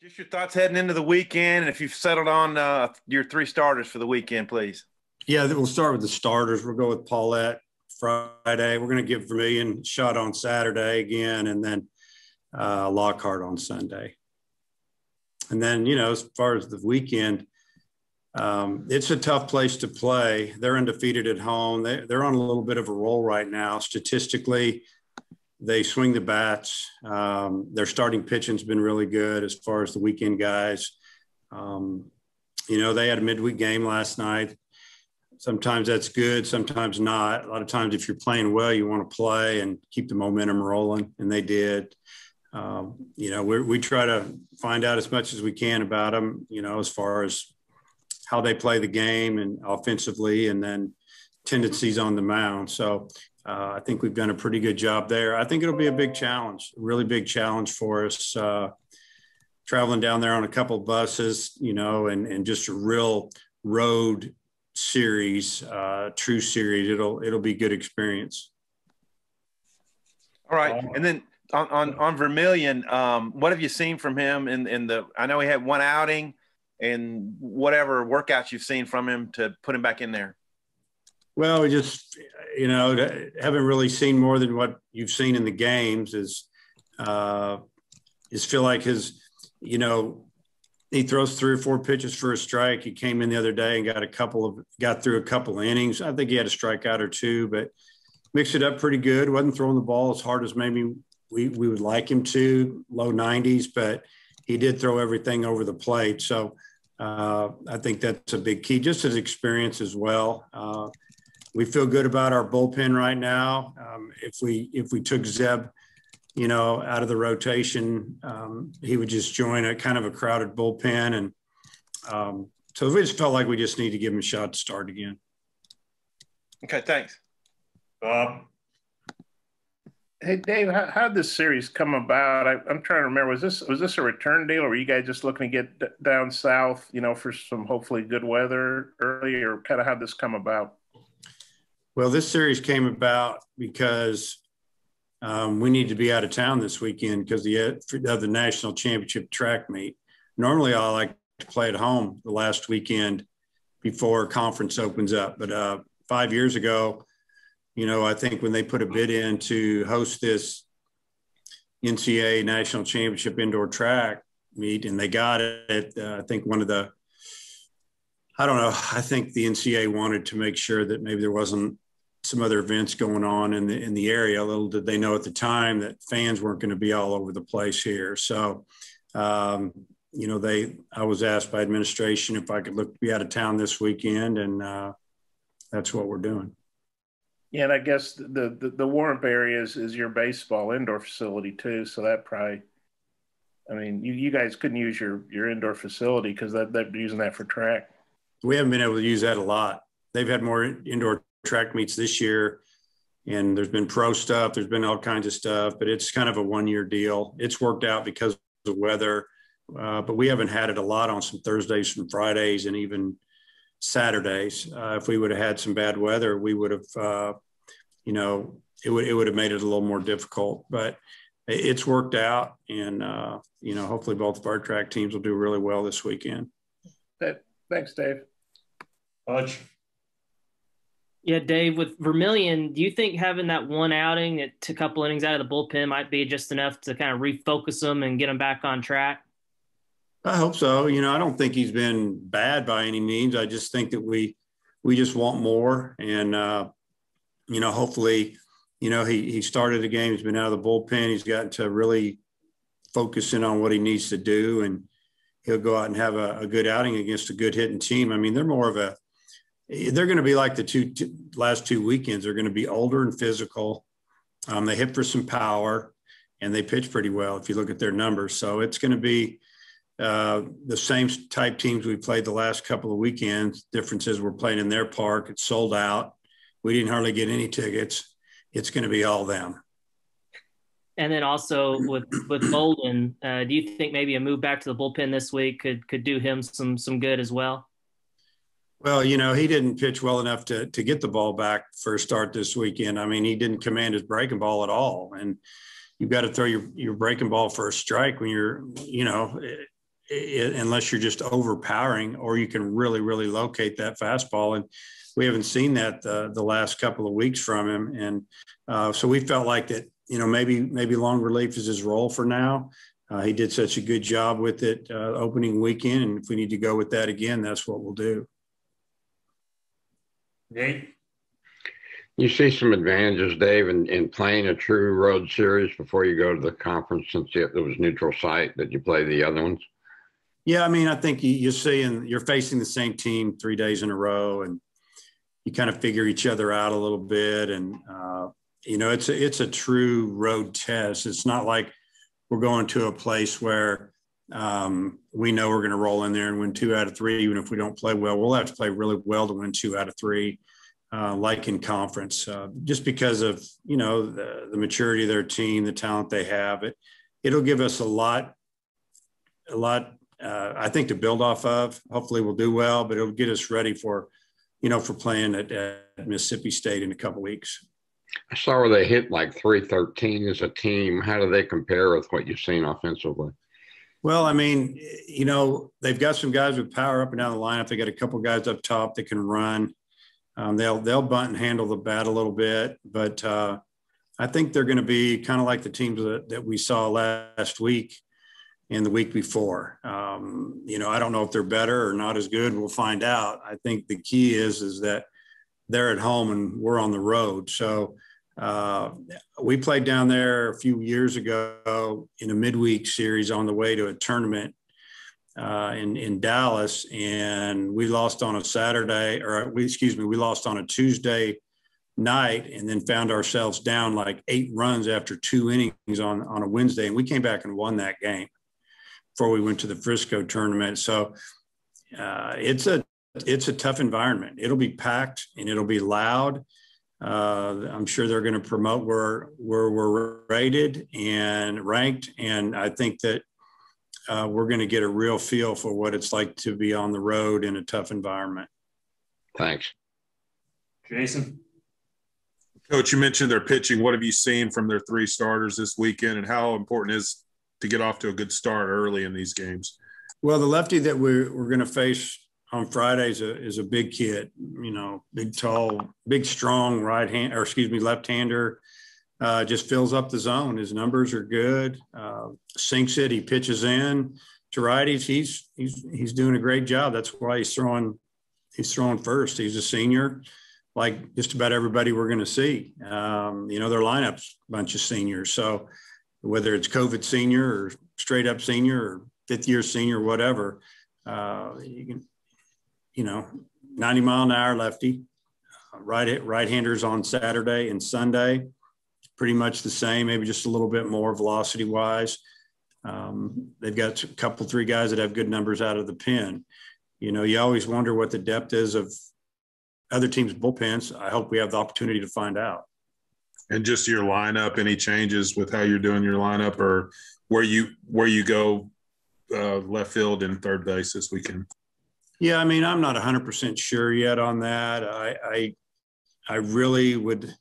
Just your thoughts heading into the weekend, and if you've settled on your three starters for the weekend, please. Yeah, we'll start with the starters. We'll go with Pallette Friday. We're going to give Vermillion a shot on Saturday again, and then Lockhart on Sunday. And then, as far as the weekend, it's a tough place to play. They're undefeated at home. They're on a little bit of a roll right now. Statistically, they swing the bats. Their starting pitching's been really good as far as the weekend guys. They had a midweek game last night. Sometimes that's good, sometimes not. A lot of times if you're playing well, you want to play and keep the momentum rolling, and they did. We try to find out as much as we can about them, as far as how they play the game and offensively, and then tendencies on the mound. So I think we've done a pretty good job there. I think it'll be a big challenge, a really big challenge for us, traveling down there on a couple of buses, and just a real road series, true series. It'll be a good experience. All right. And then on Vermillion, what have you seen from him I know he had one outing, and whatever workouts you've seen from him to put him back in there? Well, we just, haven't really seen more than what you've seen in the games. Is feel like his, he throws 3 or 4 pitches for a strike. He came in the other day and got through a couple of innings. I think he had a strikeout or 2, but mixed it up pretty good. Wasn't throwing the ball as hard as maybe we would like him to, low 90s, but he did throw everything over the plate. So I think that's a big key, just his experience as well. We feel good about our bullpen right now. If we took Zeb, out of the rotation, he would just join a kind of a crowded bullpen. And so we just felt like we just need to give him a shot to start again. Okay, thanks. Hey, Dave, how did this series come about? I'm trying to remember. Was this a return deal, or were you guys just looking to get down south, for some hopefully good weather early, or kind of how'd this come about? Well, this series came about because we need to be out of town this weekend because of the national championship track meet. Normally, I like to play at home the last weekend before conference opens up. But 5 years ago, I think when they put a bid in to host this NCAA national championship indoor track meet, and they got it, I think I think the NCAA wanted to make sure that maybe there wasn't some other events going on in the area. Little did they know at the time that fans weren't going to be all over the place here. So, I was asked by administration if I could look to be out of town this weekend, and that's what we're doing. Yeah, and I guess the Warrant area is your baseball indoor facility too. So that probably, you guys couldn't use your indoor facility because they're using that for track. We haven't been able to use that a lot. They've had more indoor track meets this year, and there's been pro stuff. There's been all kinds of stuff, but it's kind of a 1-year deal. It's worked out because of the weather, but we haven't had it a lot on some Thursdays and Fridays and even Saturdays. If we would have had some bad weather, we would have, it would have made it a little more difficult, but it's worked out. And, hopefully both of our track teams will do really well this weekend. Thanks, Dave. Budge. Yeah, Dave, with Vermillion, do you think having that one outing, a couple innings out of the bullpen might be just enough to kind of refocus them and get them back on track? I hope so. I don't think he's been bad by any means. I just think that we just want more. And, hopefully, he started the game. He's been out of the bullpen. He's gotten to really focus in on what he needs to do. And he'll go out and have a good outing against a good hitting team. They're going to be like the last 2 weekends. They're going to be older and physical. They hit for some power, and they pitch pretty well if you look at their numbers. So it's going to be the same type teams we played the last couple of weekends. Difference is we're playing in their park. It's sold out. We didn't hardly get any tickets. It's going to be all them. And then also with Bolden, do you think maybe a move back to the bullpen this week could do him some good as well? Well, he didn't pitch well enough to get the ball back for a start this weekend. He didn't command his breaking ball at all. And you've got to throw your breaking ball for a strike when you're, unless you're just overpowering, or you can really, really locate that fastball. And we haven't seen that the last couple of weeks from him. And so we felt like that, maybe long relief is his role for now. He did such a good job with it opening weekend. And if we need to go with that again, that's what we'll do. Nate? You see some advantages, Dave, in playing a true road series before you go to the conference, since it was neutral site that you play the other ones? Yeah, I mean, I think you see, and you're facing the same team 3 days in a row, and you kind of figure each other out a little bit. And, it's a true road test. It's not like we're going to a place where we know we're going to roll in there and win 2 out of 3, even if we don't play well. We'll have to play really well to win 2 out of 3. Like in conference, just because of, the maturity of their team, the talent they have. It'll give us a lot, I think, to build off of. Hopefully we'll do well, but it'll get us ready for playing at Mississippi State in a couple of weeks. I saw where they hit like 313 as a team. How do they compare with what you've seen offensively? Well, I mean, they've got some guys with power up and down the lineup. They got a couple of guys up top that can run. They'll bunt and handle the bat a little bit, but I think they're going to be kind of like the teams that we saw last week and the week before. I don't know if they're better or not as good. We'll find out. I think the key is that they're at home and we're on the road. So we played down there a few years ago in a midweek series on the way to a tournament in Dallas, and we lost on a Saturday, we lost on a Tuesday night, and then found ourselves down like 8 runs after 2 innings on a Wednesday, and we came back and won that game before we went to the Frisco tournament. So it's a tough environment. It'll be packed and it'll be loud. I'm sure they're going to promote where we're rated and ranked, and I think that we're going to get a real feel for what it's like to be on the road in a tough environment. Thanks. Jason? Coach, you mentioned their pitching. What have you seen from their 3 starters this weekend, and how important is to get off to a good start early in these games? Well, the lefty that we're going to face on Friday is a big kid, big, tall, big, strong left-hander. Just fills up the zone. His numbers are good. Sinks it. He pitches in to righties. He's doing a great job. That's why he's throwing first. He's a senior, like just about everybody we're going to see. Their lineup's a bunch of seniors. So whether it's COVID senior or straight up senior or 5th year senior, whatever, you can, 90-mile-an-hour lefty, right-handers on Saturday and Sunday. Pretty much the same, maybe just a little bit more velocity wise. They've got a couple, 3 guys that have good numbers out of the pen. You always wonder what the depth is of other teams' bullpens. I hope we have the opportunity to find out. And just your lineup, any changes with how you're doing your lineup, or where you go left field and third base this weekend? Yeah, I mean, I'm not 100% sure yet on that. I really would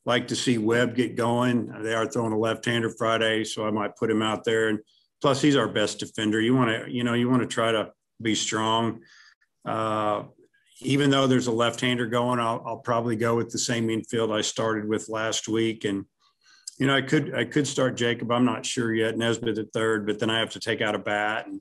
like to see Webb get going. They are throwing a left-hander Friday, so I might put him out there. And plus, he's our best defender. You want to try to be strong. Even though there's a left-hander going, I'll probably go with the same infield I started with last week. And I could start Jacob. I'm not sure yet. Nesbitt at third, but then I have to take out a bat. And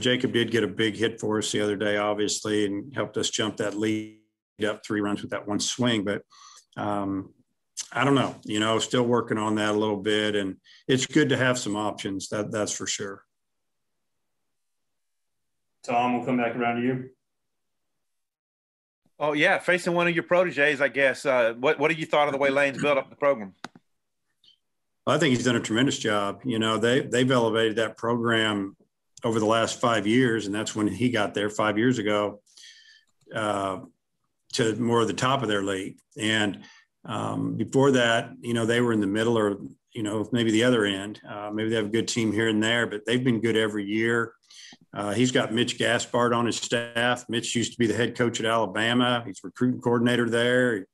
Jacob did get a big hit for us the other day, obviously, and helped us jump that lead up 3 runs with that one swing. But I don't know, still working on that a little bit, and it's good to have some options. That's for sure. Tom, we'll come back around to you. Oh yeah, facing one of your proteges, I guess. What have you thought of the way Lane's built up the program? I think he's done a tremendous job. They've elevated that program over the last 5 years, and that's when he got there 5 years ago, to more of the top of their league. And before that, they were in the middle or, maybe the other end. Maybe they have a good team here and there, but they've been good every year. He's got Mitch Gaspard on his staff. Mitch used to be the head coach at Alabama. He's recruiting coordinator there.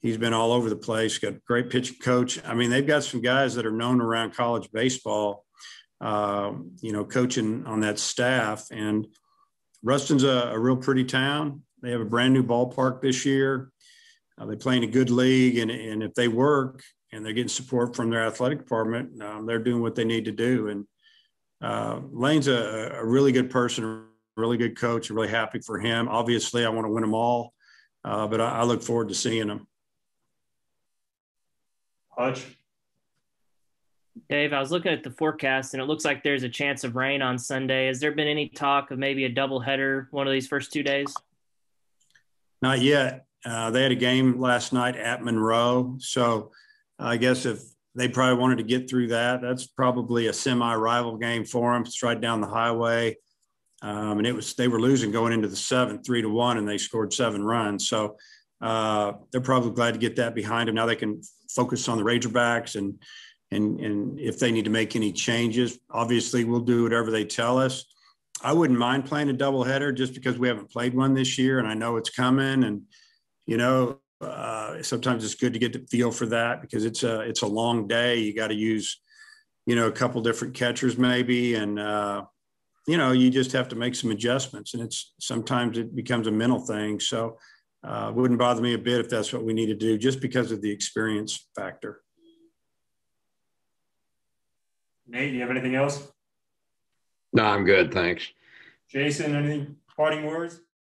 He's been all over the place. Got a great pitching coach. I mean, they've got some guys that are known around college baseball coaching on that staff. And Ruston's a real pretty town. They have a brand new ballpark this year. They play in a good league, and if they work and they're getting support from their athletic department, they're doing what they need to do. And Lane's a really good person, a really good coach. I'm really happy for him. Obviously, I want to win them all, but I look forward to seeing them. Hutch? Dave, I was looking at the forecast, and it looks like there's a chance of rain on Sunday. Has there been any talk of maybe a doubleheader one of these first 2 days? Not yet. They had a game last night at Monroe. So I guess if they probably wanted to get through that, that's probably a semi-rival game for them. It's right down the highway. And they were losing going into the 7th, 3-1, and they scored 7 runs. So they're probably glad to get that behind them. Now they can focus on the Razorbacks and if they need to make any changes. Obviously, we'll do whatever they tell us. I wouldn't mind playing a doubleheader just because we haven't played one this year, and I know it's coming. And sometimes it's good to get the feel for that because it's a long day. You got to use, a couple different catchers maybe, and you just have to make some adjustments. And sometimes it becomes a mental thing. So it wouldn't bother me a bit if that's what we need to do, just because of the experience factor. Nate, do you have anything else? No, I'm good. Thanks. Jason, any parting words?